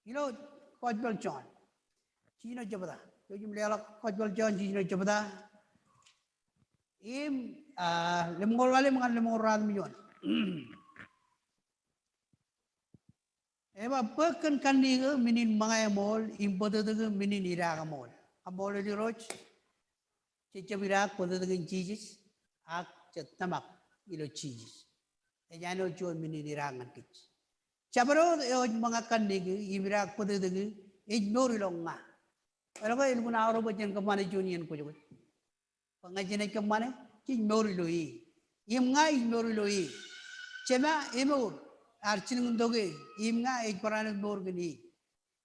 You know, Kojbal John. Chino jabada yo jum lela kojbal jon chino jabada im lemol wale mangan lemol rad milyon eba pekan kandiga minin mangai mol im bodadaga minin iraga mol amol di roch cecabira bodadaga Jesus ak cetamak ilo Jesus ejano jon minin iraga kich cabaro yo mangan kandiga imira bodadaga ignore longa Kalau ilmu nauru bagian kemana junian ko juga. Pengajian kemana? Cing mori loi. Imngai mori loi. Cema imur. Arcin ngundoge. Imngai peran mor gini.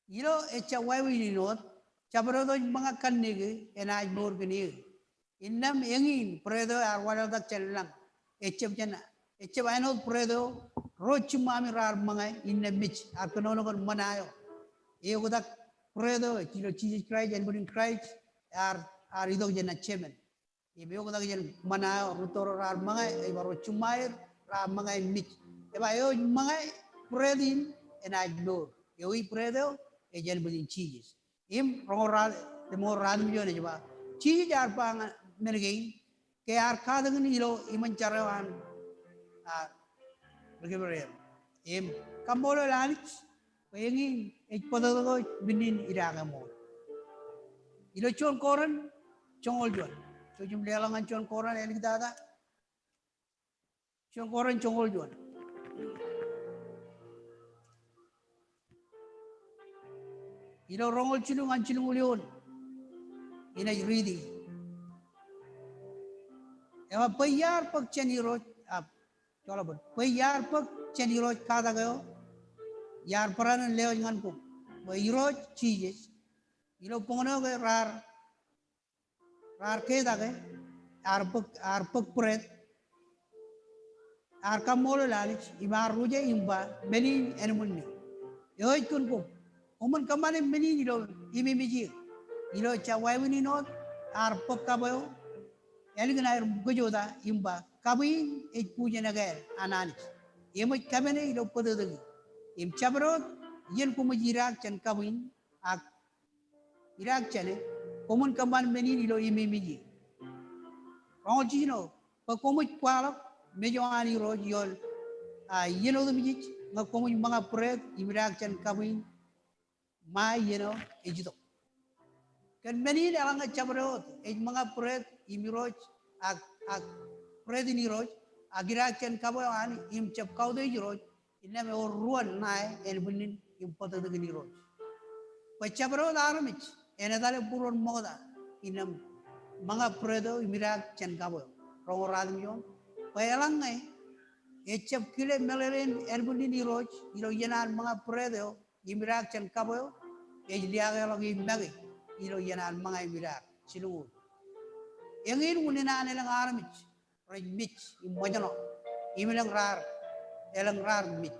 Ilo echa wawi ni not. Cabro do mengakan nege. Enai mor gini. Innam engin predo arwala tak celang. Echa jana. Echa wainot predo. Roch mami rar mangai. Innam mich. Arkono kon manayo. Ego tak Predo, kilo Jesus Christ and putting Christ are idog jen achievement. If you go to mana rutor ar mga ibaro chumair ra mga mit. If I owe mga predin and I ignore. You predo a jen putting Jesus. Him rongoral the more random yon juba. Jesus are pang menagay. Kaya ar kadang nilo iman charawan regulator. Him kamolo lanich. Pengi ekpadago binin iraga mo. Ilo chon koran chongol jon. So jum lelangan chon koran elik dada. Chon koran chongol jon. Ilo rongol chilung ulion. Ina ready. Ewa payar pak chaniro up. Cholabot. Payar pak chaniro kada gayo. Yar peranan leo jangan pun, bayiro cheese, ilo pengono ke rar ke dah ke, arpek pret, kamolo lalich, imar ruje imba, meni animal ni, yo ikun pun, oman kamane meni ilo imi miji, ilo cawai wini not, arpek kabayo, eligna air gujoda imba, kabi puja nagar ananis, imo kamane ilo podo degi. Im cabrot yen kuma jirak chan kamin ak irak chane komun kaman menin ilo imimiji rong jino pa komu kwala mejo ani ro yol yeno dum jij nga komu mga prek imirak chan kamin ma yeno ejito kan menin ala nga chabrot mga prek imiroj ak prek ni roj agirak chan kabo ani im chap kaude roj iname or ruan nai el bunin im pada ni roj pa chabro daramich enadale buron moda inam mga predo imirak chan kabo rong radam yon pa elang ngai echap kile meleren el bunin ni roj ilo yenan mga predo imirak chan kabo ejliaga lo imagi ilo yenan mga imirak silu Yang unina nilang aramich, right mich, imojano, imilang rar, elang rar mich.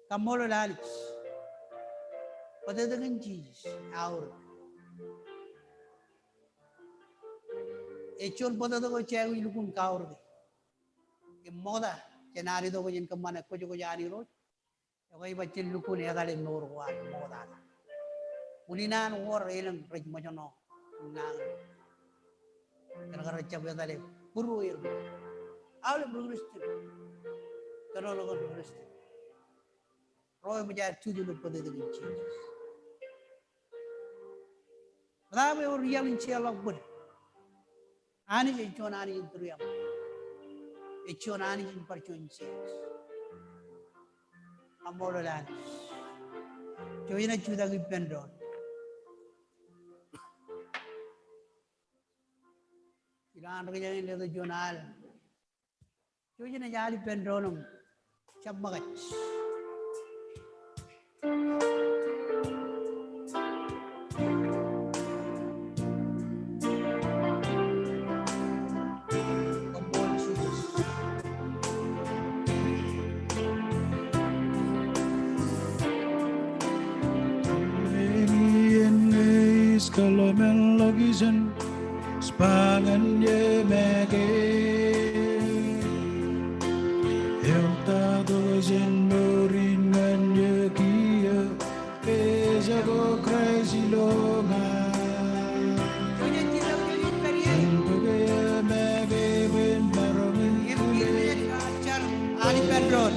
Kamolo lalich, padadangan Jesus, aur. Echon padadago chagu ilukun kaur de. Imoda, janari do ko yin kamana ko jo jani ro. Yokai bachil lukun yagale nor wan moda. Unina war elang right mojano, nang. Karena cabai tadi buru ir, awal buru Kristen, kalau logon Kristen, roy menjadi tujuh pada dengan Jesus. Tapi orang yang incela ber, ani jadi ani itu yang, itu ani jadi percuma Jesus. Amorolan, joina juda gipendon. Ilan kerja ini tu jonal, cuci ni jadi pendronum, cabagat. Kalau melogisan Spangan ye mege El tado zendoringan ye kia Eza go crazy longa Empege ye mege ben baromen Ali Pedron.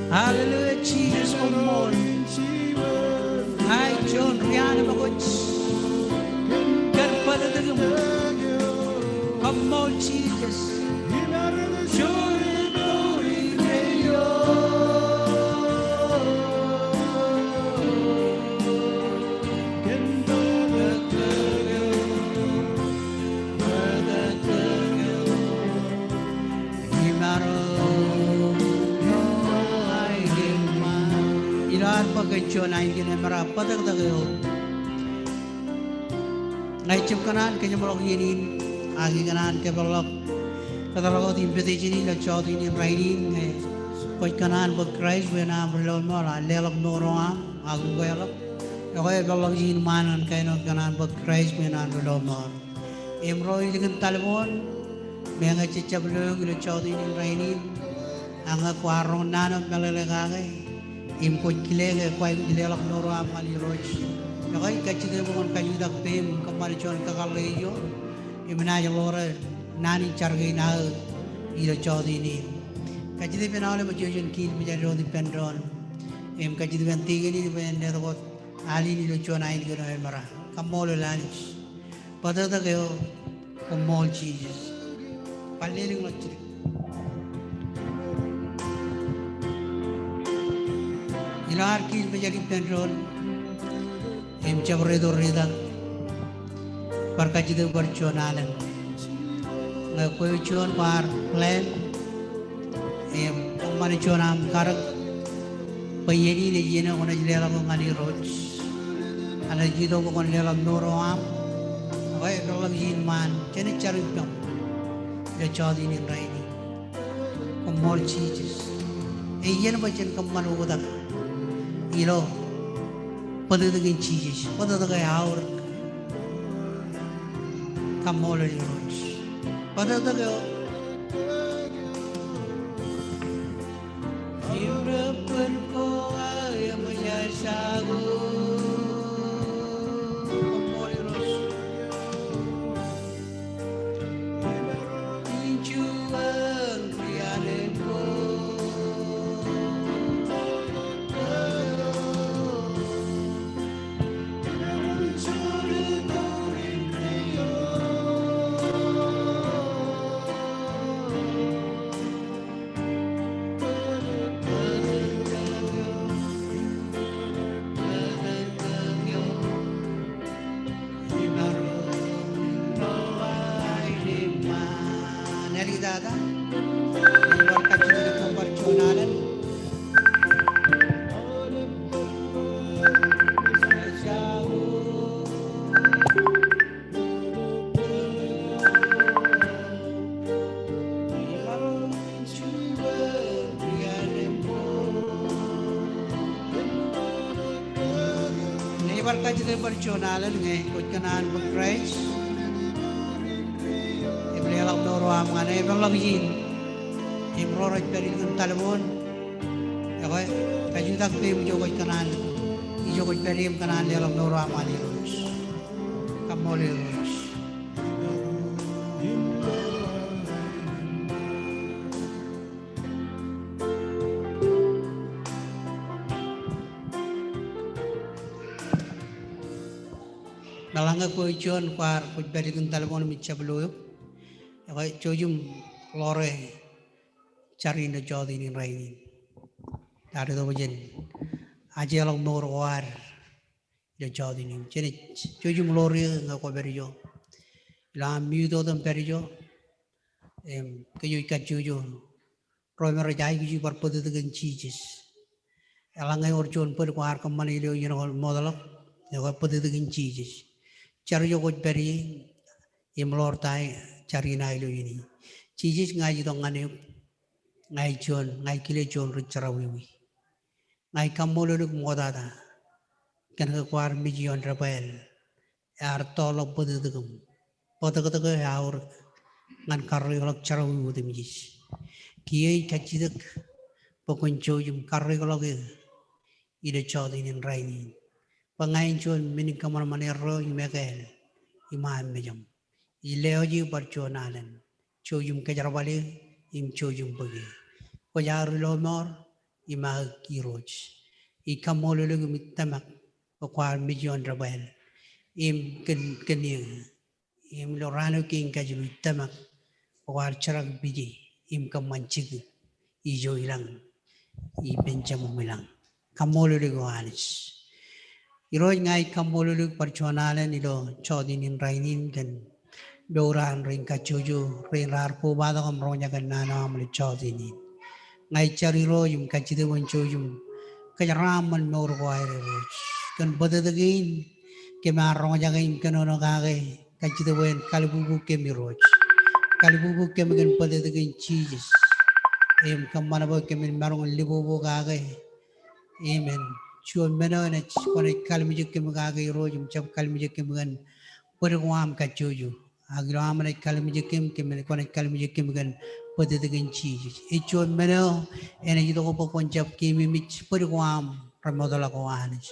Hallelujah, Jesus, for more. Hi, John, Rihanna, Magoch. Get further to him. Come more, Jesus. John, glory, radio. Pagkachuan ay ginamara patak tagayo. Ngay chip kanan kanya malok yinin agi kanan ke balok katalog tim peti chini la chot ini rainin ngay pag kanan pag Christ bena berlawan mora lelok norong agu galap. Ako balok yin manan kayo kanan pag Christ bena berlawan mora. Emroy dengan telepon menga cicap lung la chot ini rainin anga kwarong nanam melalagay. Import kilele kwai kilelak noro amali roj nakai kachide bukan kayu dak pem kamari chon kakale yo imna jalore nani charge na ilo chodi ni kachide penale bajojen kil bijaro di pendron em kachide ben tige ni ben ne ro ali ni lo chon ai gero mara kamolo lunch pada da geo kamol cheese palleling lo chiri ilar kis menjadi penron em cabre dorida perkaji de berconalan ngakui con par plan em mani conam karak payeni de jena ona jlela mani roj ala jido ko kon lela noro am ay rolam jin man chene charu pam de chodi ni raini ko mol cheeses e yen bachen kamman udak ilo pada dengan cheeses pada dengan aur kamol ni roj pada dengan hirapan ko ay mayasago kamol ni roj injuan riane ko dada nomor kacil di nomor jonalan kaji personalan ngai kot kanan berkrais. Ibli alam doro amane ibang lagin. Imrorat perin talabon. Ako kaji tak pem jo kot kanan. Ijo kot perim kanan alam doro amane lurus. Kamoli lurus. Nalanga ko ijon kwar ko beri kun talabon mi chablo ako chojum lore cari na jodi ni raini dari do jen aje long nor war de jodi ni jeni chojum lore nga ko beri jo la mi do dam beri jo kayo ka jojo roi mer jai gi par pod de gen chijis alanga orjon pod kwar kam mani lo yin modalo ko pod de gen chijis cari jo ko beri imlor tai cari na ilo ini chijis ngai do ngane ngai jon ngai kile jon ru charawi ngai kamolo lu modada kan ko kwar mi jon rabel ar tolo podegum podegum aur ngan karri lok charawi udem jis kiai kachidak pokon chojum karri lok ide chodi nin raini pangai jon min kamar manero imegel imam mejam ileoji parchonalan chojum kajarwale im chojum bagi ko jaru lomor ima kiroj ikamolo lu mitamak ko kwar mijon rabel im keni im lorano king kajulu tamak ko war charag biji im kamanchig ijo ilang I benjam milang kamolo lu anis iroj ngai kamolo lu parchonalan ilo chodin in rainin kan Doran ring kacuju ring rar po bada kam ronya kan nana amli chodini ngai cari ro yum kacide woncho yum kajaraman nor waire ro kan badadagin ke ma ronya gaim kanono kage kacide wen kalibubu ke mi ro kalibubu ke mi badadagin chijis em kamana bo ke min marong libubu kage amen chuan meno na kone kalmije ke mi kage ro yum chap kalmije ke mi gan perwam kacuju agram na kalmije ke mi kone kalmije ke mi gan padadagin chijis ichon meno ene jito ko ponchap kimi mich perwam pramodala ko anis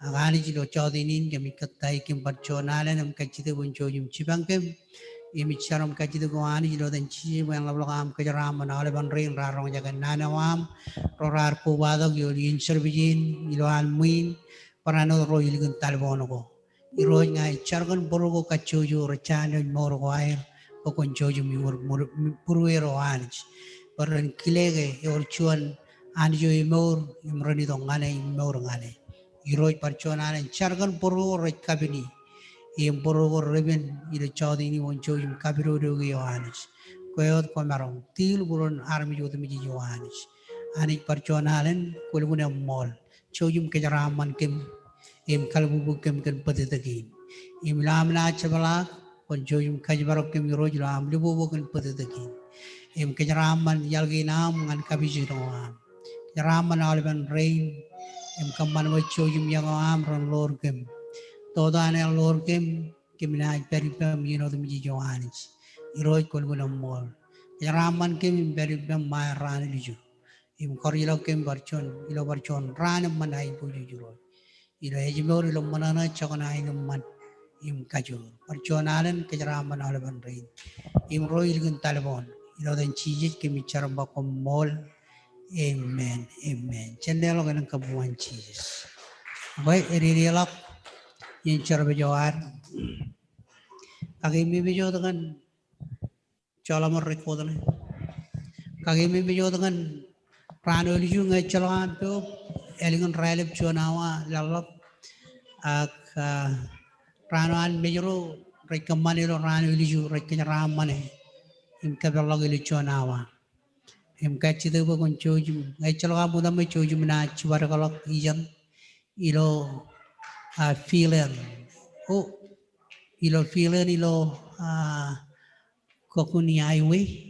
agani jilo chodinin kami katai kim parchonale nam kachite buncho yum chibangkem imicharam kachite ko ani jilo dan chi wen lablakam kajaram manale ban ring rarong jagan nanawam rorar po badog yo yin servijin ilo almuin parano ro iligun talbono ko iroj ngai chargan borogo kachojo rachane mor ko ay pokon chojo mi purwero anj paran kilege yor chuan anjo imor imrani dong ngane imor ngane iroj parchonan chargan borogo rakabini im borogo reben ire chodi ni woncho im kabiro do yohanes koyot komarong til buron armi jodi mi yohanes ani parchonan kulguna mol chojum kejaraman kem im kalbubu kem ken padetagin im lamna chabala konjojum kajbarok kem roj lam libubu ken padetagin im kejaraman yalgi nam ngan kabiji doam jaraman alban rain im kamman wachojum yangam ron lor kem todane lor kem kimna peripam the mi johanis iroj kulguna mol jaraman kem peripam ma ran liju im korilo kem barchon ilo barchon ran manai puju juro ilo ejimor ilo manana chakana ilo man im kajur parchonalan kejaraman alban rain im roil gun talbon ilo dan chijit kimi charamba ko mol amen amen chendelo ganang kabuan Jesus bai erilak yin charbe jawar kagimi bijo dengan chalamor rekodane kagimi bijo dengan prano liju ngai chalan pe elingan railep chunawa lalap ak pranan mejro rekamane lo rano liju rekanyramane im kabalog lichunawa im kachide bo kon chojum ngai chalga budam me chojum na chwar kalok ijan ilo filen ilo filen ilo kokuni aiwe